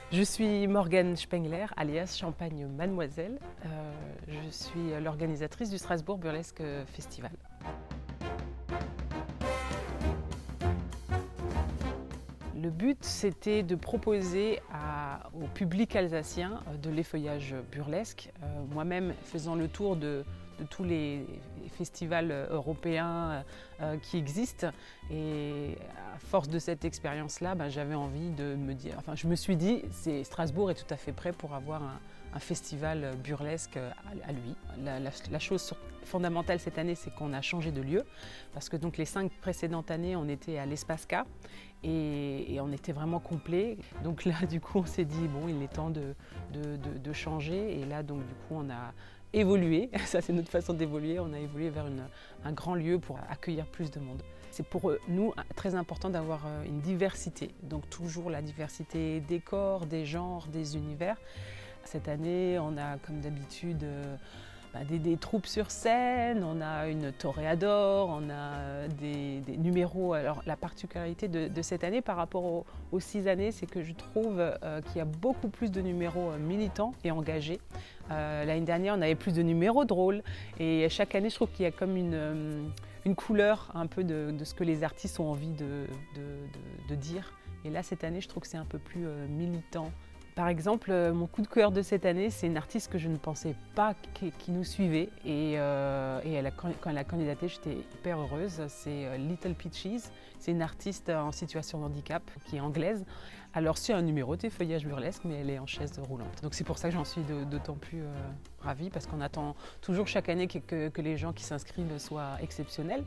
Je suis Morgane Spengler, alias Champagne Mademoiselle. Je suis l'organisatrice du Strasbourg Burlesque Festival. Le but, c'était de proposer au public alsacien de l'effeuillage burlesque. Moi-même, faisant le tour de tous les festivals européens qui existent. Et à force de cette expérience-là, j'avais envie de me dire, je me suis dit, Strasbourg est tout à fait prêt pour avoir un festival burlesque à lui. La chose fondamentale cette année, c'est qu'on a changé de lieu, parce que donc les 5 précédentes années, on était à l'Espace K et on était vraiment complet. Donc là, du coup, on s'est dit, bon, il est temps de changer. Et là, donc, du coup, on a évolué, ça c'est notre façon d'évoluer, on a évolué vers un grand lieu pour accueillir plus de monde. C'est pour nous très important d'avoir une diversité, donc toujours la diversité des corps, des genres, des univers. Cette année, on a comme d'habitude des troupes sur scène, on a une toréador, on a des numéros. Alors la particularité de cette année par rapport aux 6 années, c'est que je trouve qu'il y a beaucoup plus de numéros militants et engagés. L'année dernière, on avait plus de numéros drôles et chaque année, je trouve qu'il y a comme une couleur un peu de ce que les artistes ont envie de dire. Et là, cette année, je trouve que c'est un peu plus militant. Par exemple, mon coup de cœur de cette année, c'est une artiste que je ne pensais pas qui nous suivait et quand elle a candidaté, j'étais hyper heureuse. C'est Little Peaches, c'est une artiste en situation de handicap qui est anglaise. Alors c'est un numéro d'effeuillage burlesque, mais elle est en chaise roulante. Donc c'est pour ça que j'en suis d'autant plus ravie, parce qu'on attend toujours chaque année que les gens qui s'inscrivent soient exceptionnels.